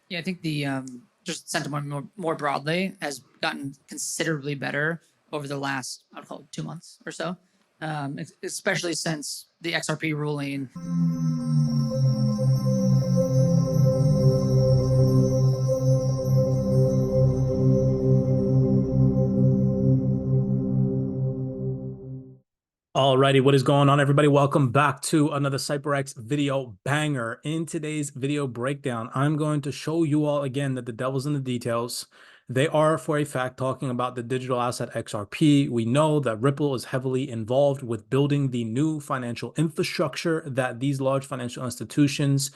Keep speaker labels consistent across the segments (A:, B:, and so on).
A: Yeah, I think the just sentiment more broadly has gotten considerably better over the last, I'd call it 2 months or so, especially since the XRP ruling.
B: Alrighty, what is going on, everybody? Welcome back to another CYPRX video banger. In today's video breakdown, I'm going to show you all again that the devil's in the details. They are, for a fact, talking about the digital asset XRP. We know that Ripple is heavily involved with building the new financial infrastructure that these large financial institutions,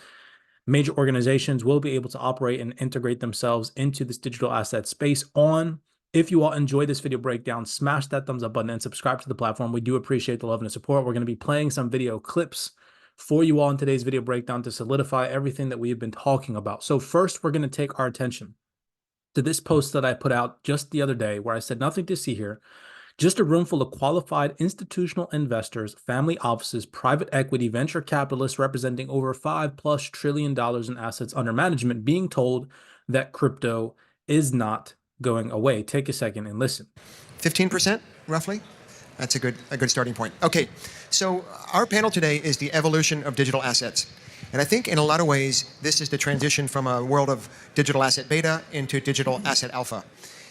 B: major organizations will be able to operate and integrate themselves into this digital asset space on. If you all enjoy this video breakdown, smash that thumbs up button and subscribe to the platform. We do appreciate the love and the support. We're going to be playing some video clips for you all in today's video breakdown to solidify everything that we have been talking about. So first, we're going to take our attention to this post that I put out just the other day where I said nothing to see here. Just a room full of qualified institutional investors, family offices, private equity, venture capitalists representing over $5+ trillion in assets under management being told that crypto is not going away. Take a second and listen.
C: 15%, roughly? That's a good starting point. Okay, so our panel today is the evolution of digital assets. And I think in a lot of ways, this is the transition from a world of digital asset beta into digital asset alpha.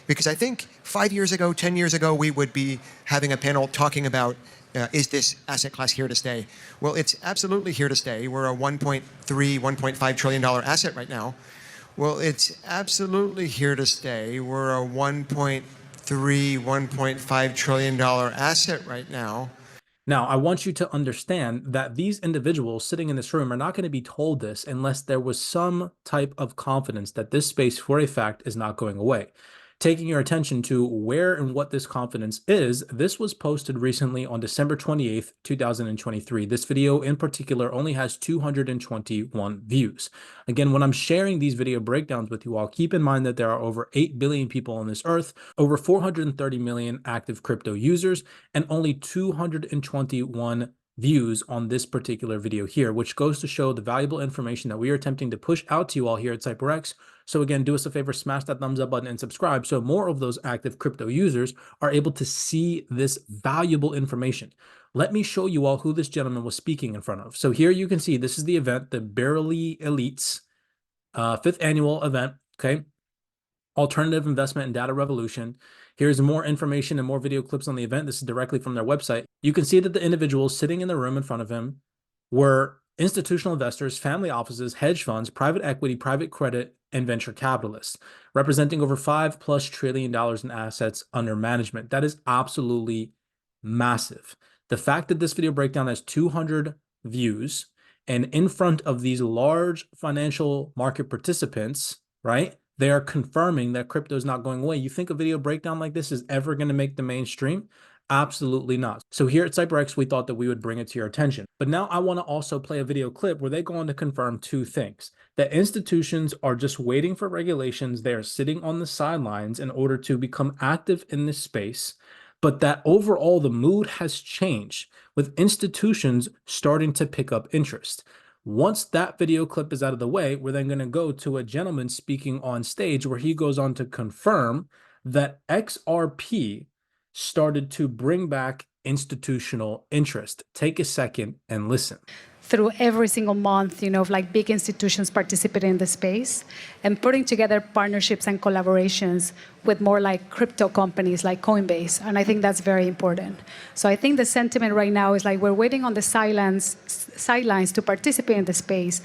C: Because I think 5 years ago, 10 years ago, we would be having a panel talking about, is this asset class here to stay? Well, it's absolutely here to stay. We're a $1.3, $1.5 trillion asset right now. Well, it's absolutely here to stay. We're a $1.3, $1.5 trillion asset right now.
B: Now, I want you to understand that these individuals sitting in this room are not going to be told this unless there was some type of confidence that this space, for a fact, is not going away. Taking your attention to where and what this confidence is, this was posted recently on December 28th, 2023. This video in particular only has 221 views. Again, when I'm sharing these video breakdowns with you all, keep in mind that there are over 8 billion people on this earth, over 430 million active crypto users, and only 221 views on this particular video here, which goes to show the valuable information that we are attempting to push out to you all here at CYPRX. So again, do us a favor, smash that thumbs up button and subscribe so more of those active crypto users are able to see this valuable information. Let me show you all who this gentleman was speaking in front of. So here you can see this is the event, the Barely Elites 5th annual event, okay? Alternative Investment and Data Revolution. Here's more information and more video clips on the event. This is directly from their website. You can see that the individuals sitting in the room in front of him were institutional investors, family offices, hedge funds, private equity, private credit, and venture capitalists, representing over $5+ trillion in assets under management. That is absolutely massive. The fact that this video breakdown has 200 views and in front of these large financial market participants, right? They are confirming that crypto is not going away. You think a video breakdown like this is ever going to make the mainstream? Absolutely not. So here at CYPRX, we thought that we would bring it to your attention. But now I want to also play a video clip where they go on to confirm two things. That institutions are just waiting for regulations. They are sitting on the sidelines in order to become active in this space. But that overall, the mood has changed with institutions starting to pick up interest. Once that video clip is out of the way, we're then going to go to a gentleman speaking on stage where he goes on to confirm that XRP started to bring back institutional interest. Take a second and listen.
D: Through every single month, like big institutions participating in the space and putting together partnerships and collaborations with more like crypto companies like Coinbase. And I think that's very important. So I think the sentiment right now is like we're waiting on the sidelines to participate in the space.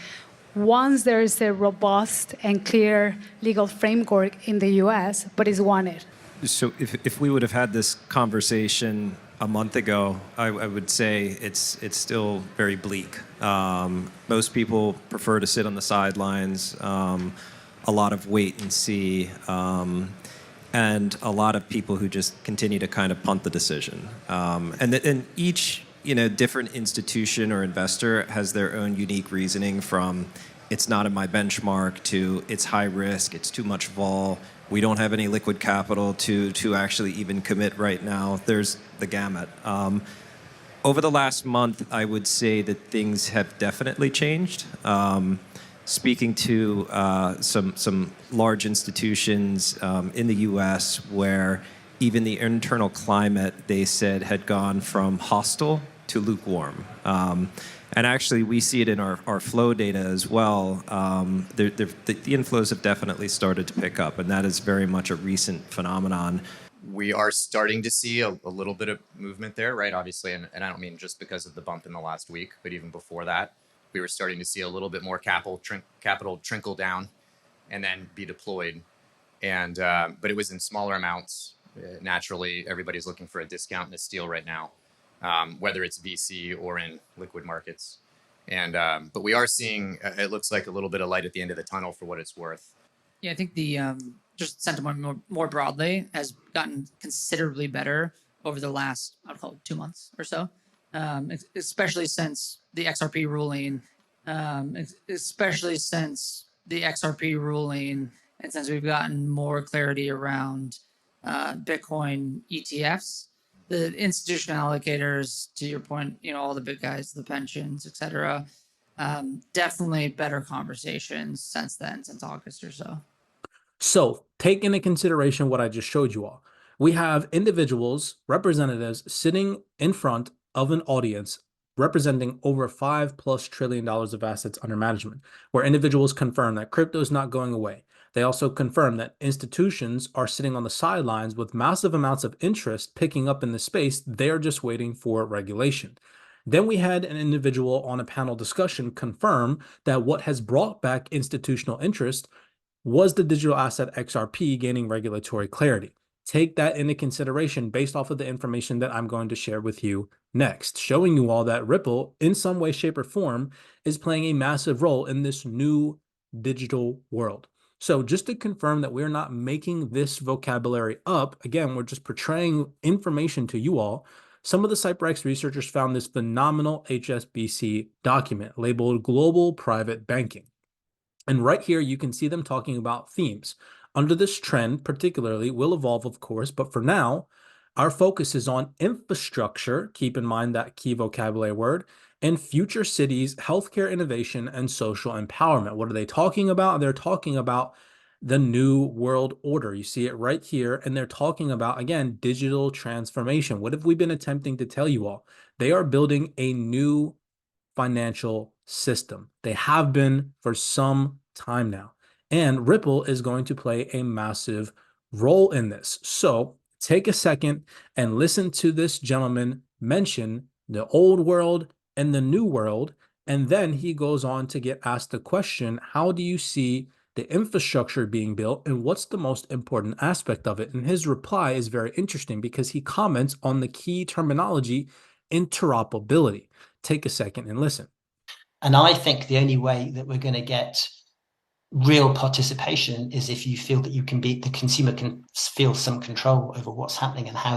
D: Once there is a robust and clear legal framework in the US, but is wanted.
E: So if we would have had this conversation a month ago, I would say it's still very bleak. Most people prefer to sit on the sidelines, a lot of wait and see, and a lot of people who just continue to kind of punt the decision. And each different institution or investor has their own unique reasoning, from it's not in my benchmark to it's high risk, it's too much vol, we don't have any liquid capital to actually even commit right now. There's the gamut. Over the last month, I would say that things have definitely changed. speaking to some large institutions in the U.S. where even the internal climate, they said, had gone from hostile to lukewarm. And actually, we see it in our flow data as well. The inflows have definitely started to pick up, and that is very much a recent phenomenon.
F: We are starting to see a little bit of movement there, right? Obviously, and I don't mean just because of the bump in the last week, but even before that, we were starting to see a little bit more capital trickle down and then be deployed. And but it was in smaller amounts. Naturally, everybody's looking for a discount in a steal right now, whether it's VC or in liquid markets. And but we are seeing, it looks like a little bit of light at the end of the tunnel for what it's worth.
A: Yeah, I think the just sentiment more broadly has gotten considerably better over the last, I'd call it 2 months or so, especially since the XRP ruling, and since we've gotten more clarity around Bitcoin ETFs. The institutional allocators, to your point, all the big guys, the pensions, et cetera, definitely better conversations since then, since August or so.
B: So take into consideration what I just showed you all. We have individuals, representatives sitting in front of an audience representing over $5+ trillion of assets under management, where individuals confirm that crypto is not going away. They also confirm that institutions are sitting on the sidelines with massive amounts of interest picking up in the space. They're just waiting for regulation. Then we had an individual on a panel discussion confirm that what has brought back institutional interest was the digital asset XRP gaining regulatory clarity. Take that into consideration based off of the information that I'm going to share with you next, showing you all that Ripple, in some way, shape, or form, is playing a massive role in this new digital world. So just to confirm that we're not making this vocabulary up, again, we're just portraying information to you all. Some of the CYPRX researchers found this phenomenal HSBC document labeled Global Private Banking. And right here, you can see them talking about themes. Under this trend, particularly, will evolve, of course, but for now, our focus is on infrastructure, keep in mind that key vocabulary word, and future cities, healthcare innovation, and social empowerment. What are they talking about? They're talking about the new world order. You see it right here, and they're talking about, again, digital transformation. What have we been attempting to tell you all? They are building a new financial system. They have been for some time now. And Ripple is going to play a massive role in this. So take a second and listen to this gentleman mention the old world and the new world. And then he goes on to get asked the question, how do you see the infrastructure being built and what's the most important aspect of it? And his reply is very interesting because he comments on the key terminology, interoperability. Take a second and listen.
G: And I think the only way that we're going to get real participation is if you feel that the consumer can feel some control over what's happening and how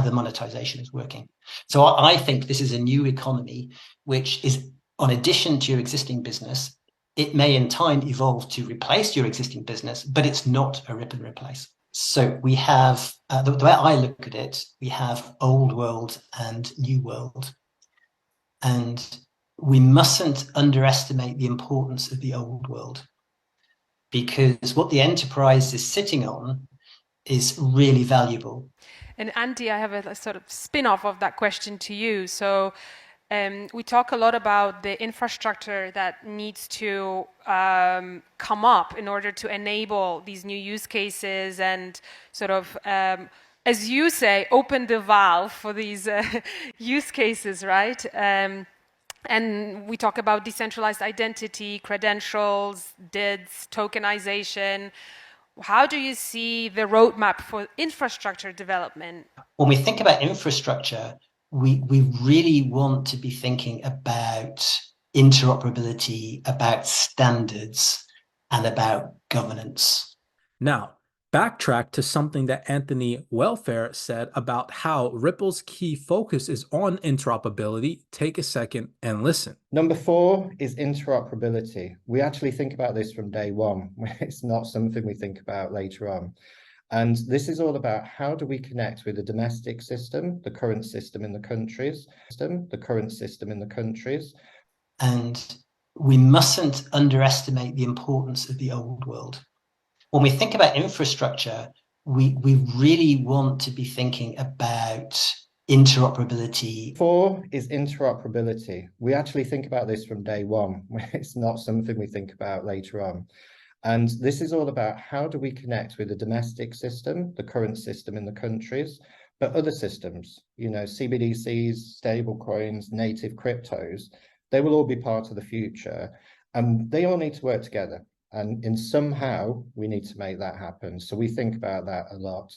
G: the monetization is working. So I think this is a new economy, which is, on addition to your existing business, it may in time evolve to replace your existing business, but it's not a rip and replace. So we have, the way I look at it, we have old world and new world. And we mustn't underestimate the importance of the old world, because what the enterprise is sitting on is really valuable.
H: And Andy, I have a sort of spin-off of that question to you. So we talk a lot about the infrastructure that needs to come up in order to enable these new use cases and sort of, as you say, open the valve for these use cases, right? And we talk about decentralized identity, credentials, DIDs, tokenization. How do you see the roadmap for infrastructure development?
G: When we think about infrastructure, we really want to be thinking about interoperability, about standards, and about governance.
B: Now, backtrack to something that Anthony Welfare said about how Ripple's key focus is on interoperability. Take a second and listen.
I: Number 4 is interoperability. We actually think about this from day one. It's not something we think about later on. And this is all about how do we connect with the domestic system, the current system in the countries,
G: And we mustn't underestimate the importance of the old world. When we think about infrastructure, we really want to be thinking about interoperability.
I: 4 is interoperability. We actually think about this from day one. It's not something we think about later on. And this is all about how do we connect with the domestic system, the current system in the countries, but other systems, you know, CBDCs, stable coins, native cryptos, they will all be part of the future, and they all need to work together. And in somehow we need to make that happen. So we think about that a lot.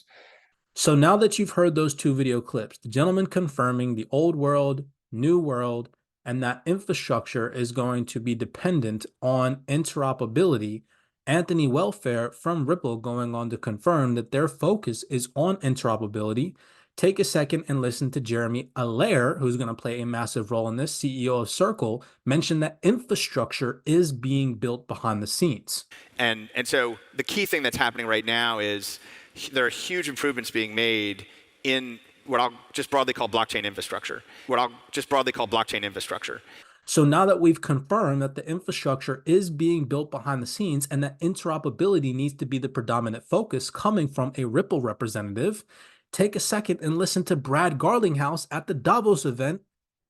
B: So now that you've heard those two video clips, the gentleman confirming the old world, new world, and that infrastructure is going to be dependent on interoperability, Anthony Welfare from Ripple going on to confirm that their focus is on interoperability. Take a second and listen to Jeremy Allaire, who's going to play a massive role in this, CEO of Circle, mention that infrastructure is being built behind the scenes.
J: And so the key thing that's happening right now is there are huge improvements being made in what I'll just broadly call blockchain infrastructure.
B: So now that we've confirmed that the infrastructure is being built behind the scenes and that interoperability needs to be the predominant focus coming from a Ripple representative, take a second and listen to Brad Garlinghouse at the Davos event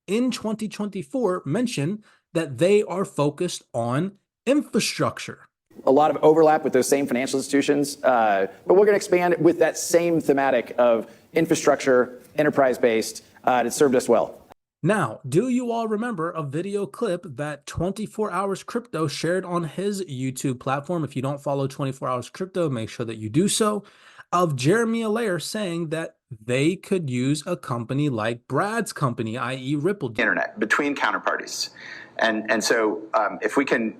B: in 2024 mention that they are focused on infrastructure.
K: A lot of overlap with those same financial institutions, but we're going to expand with that same thematic of infrastructure, enterprise-based. It served us well.
B: Now, do you all remember a video clip that 24 Hours Crypto shared on his YouTube platform? If you don't follow 24 Hours Crypto, make sure that you do so, of Jeremy Allaire saying that they could use a company like Brad's company, i.e. Ripple.
L: Internet between counterparties. And so if we can,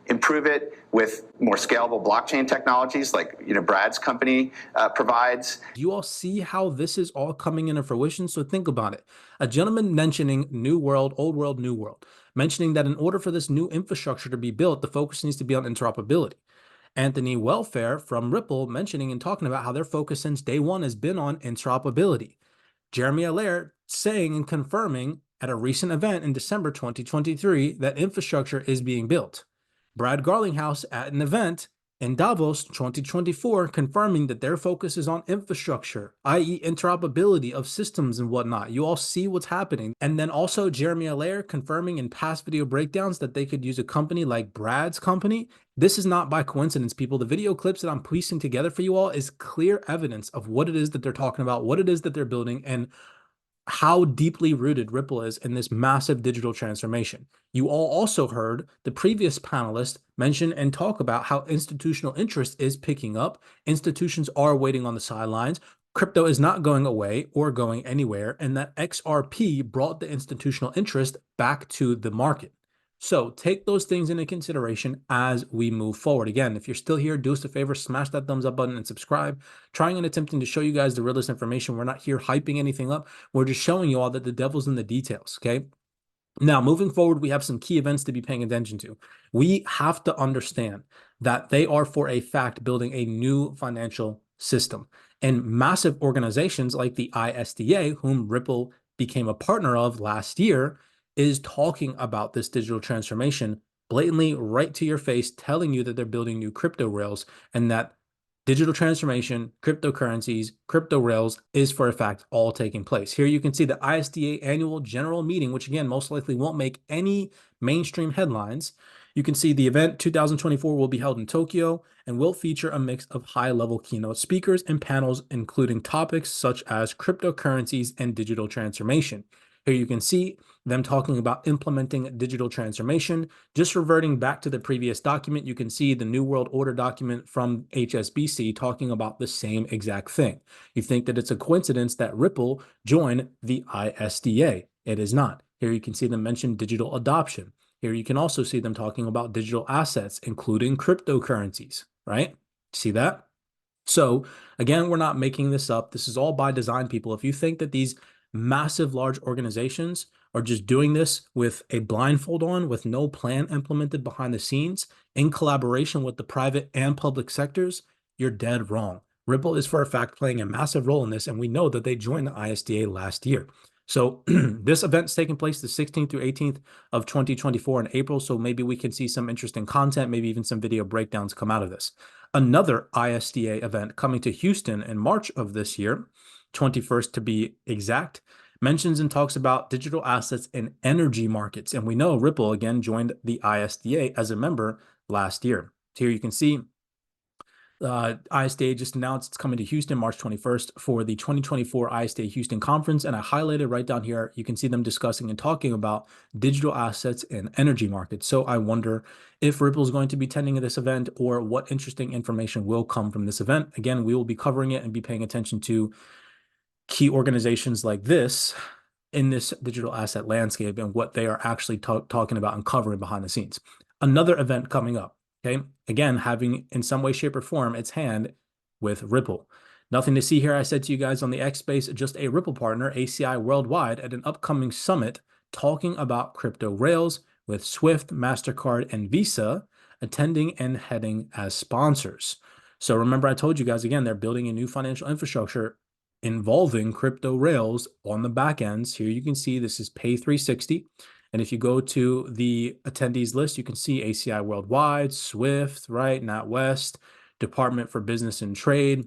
L: improve it with more scalable blockchain technologies like, Brad's company provides.
B: Do you all see how this is all coming into fruition? So think about it. A gentleman mentioning new world, old world, new world, mentioning that in order for this new infrastructure to be built, the focus needs to be on interoperability. Anthony Welfare from Ripple mentioning and talking about how their focus since day one has been on interoperability. Jeremy Allaire saying and confirming at a recent event in December 2023 that infrastructure is being built. Brad Garlinghouse at an event in Davos 2024 confirming that their focus is on infrastructure, i.e. interoperability of systems and whatnot. You all see what's happening. And then also Jeremy Allaire confirming in past video breakdowns that they could use a company like Brad's company. This is not by coincidence, people. The video clips that I'm piecing together for you all is clear evidence of what it is that they're talking about, what it is that they're building, and how deeply rooted Ripple is in this massive digital transformation. You all also heard the previous panelist mention and talk about how institutional interest is picking up. Institutions are waiting on the sidelines. Crypto is not going away or going anywhere, and that XRP brought the institutional interest back to the market. So take those things into consideration as we move forward. Again, if you're still here, do us a favor, smash that thumbs up button and subscribe. Trying and attempting to show you guys the realest information. We're not here hyping anything up. We're just showing you all that the devil's in the details, okay? Now, moving forward, we have some key events to be paying attention to. We have to understand that they are for a fact building a new financial system. And massive organizations like the ISDA, whom Ripple became a partner of last year, is talking about this digital transformation blatantly right to your face, telling you that they're building new crypto rails and that digital transformation, cryptocurrencies, crypto rails is for a fact all taking place. Here you can see the ISDA annual general meeting, which again, most likely won't make any mainstream headlines. You can see the event 2024 will be held in Tokyo and will feature a mix of high-level keynote speakers and panels, including topics such as cryptocurrencies and digital transformation. Here you can see them talking about implementing digital transformation. Just reverting back to the previous document, you can see the New World Order document from HSBC talking about the same exact thing. You think that it's a coincidence that Ripple joined the ISDA. It is not. Here you can see them mention digital adoption. Here you can also see them talking about digital assets, including cryptocurrencies, right? See that? So again, we're not making this up. This is all by design, people. If you think that these massive large organizations are just doing this with a blindfold on, with no plan implemented behind the scenes in collaboration with the private and public sectors, you're dead wrong. Ripple is for a fact playing a massive role in this, and we know that they joined the ISDA last year. So this event's taking place the 16th through 18th of 2024 in April. So maybe we can see some interesting content, maybe even some video breakdowns come out of this. Another ISDA event coming to Houston in March of this year, 21st to be exact, mentions and talks about digital assets and energy markets. And we know Ripple again joined the ISDA as a member last year. So here you can see ISDA just announced it's coming to Houston March 21st for the 2024 ISDA Houston Conference. And I highlighted right down here, you can see them discussing and talking about digital assets and energy markets. So I wonder if Ripple is going to be attending this event or what interesting information will come from this event. Again, we will be covering it and be paying attention to key organizations like this in this digital asset landscape and what they are actually talking about and covering behind the scenes. Another event coming up. Okay, again, having in some way, shape, or form its hand with Ripple. Nothing to see here. I said to you guys on the X Space, just a Ripple partner, ACI Worldwide, at an upcoming summit talking about crypto rails with Swift, MasterCard, and Visa attending and heading as sponsors. So remember, I told you guys again, they're building a new financial infrastructure involving crypto rails on the back ends. Here you can see this is Pay 360. And if you go to the attendees list, you can see ACI Worldwide, Swift, right, NatWest, Department for Business and Trade.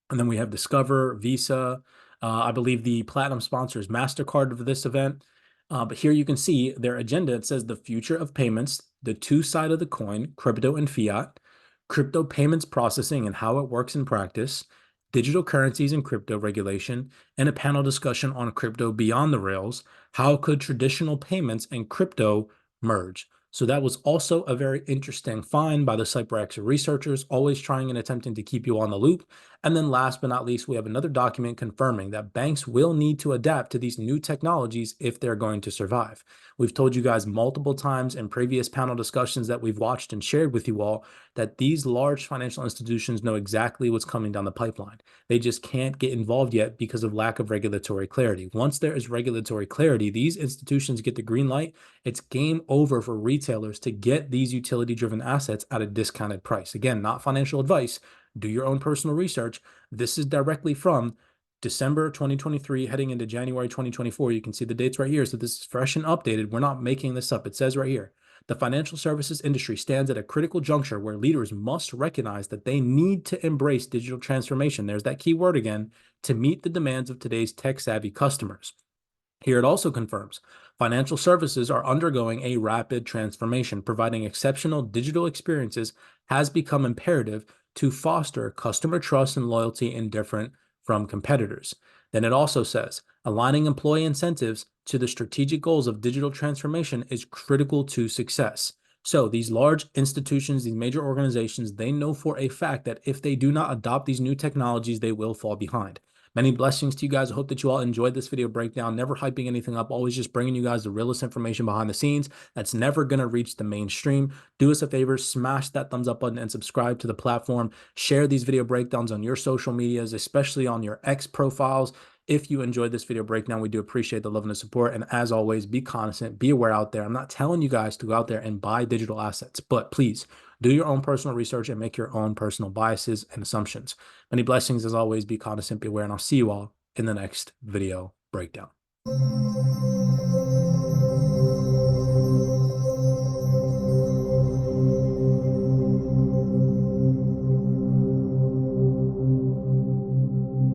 B: And then we have Discover, Visa. I believe the platinum sponsor is MasterCard for this event. But here you can see their agenda. It says the future of payments, the two sides of the coin, crypto and fiat, crypto payments processing and how it works in practice, digital currencies and crypto regulation, and a panel discussion on crypto beyond the rails. How could traditional payments and crypto merge? So that was also a very interesting find by the CYPRX researchers, always trying and attempting to keep you on the loop. And then last but not least, we have another document confirming that banks will need to adapt to these new technologies if they're going to survive. We've told you guys multiple times in previous panel discussions that we've watched and shared with you all that these large financial institutions know exactly what's coming down the pipeline. They just can't get involved yet because of lack of regulatory clarity. Once there is regulatory clarity, these institutions get the green light. It's game over for retailers to get these utility-driven assets at a discounted price. Again, not financial advice. Do your own personal research. This is directly from December 2023 heading into January 2024. You can see the dates right here. So this is fresh and updated. We're not making this up. It says right here, the financial services industry stands at a critical juncture where leaders must recognize that they need to embrace digital transformation. There's that key word again, to meet the demands of today's tech-savvy customers. Here it also confirms financial services are undergoing a rapid transformation. Providing exceptional digital experiences has become imperative to foster customer trust and loyalty indifferent from competitors. Then it also says, aligning employee incentives to the strategic goals of digital transformation is critical to success. So these large institutions, these major organizations, they know for a fact that if they do not adopt these new technologies, they will fall behind. Many blessings to you guys. I hope that you all enjoyed this video breakdown. Never hyping anything up, always just bringing you guys the realest information behind the scenes that's never going to reach the mainstream. Do us a favor, smash that thumbs up button and subscribe to the platform. Share these video breakdowns on your social medias, especially on your X profiles. If you enjoyed this video breakdown, we do appreciate the love and the support. And as always, be cognizant, be aware out there. I'm not telling you guys to go out there and buy digital assets, but please do your own personal research and make your own personal biases and assumptions. Many blessings as always, be cognizant, be aware, and I'll see you all in the next video breakdown.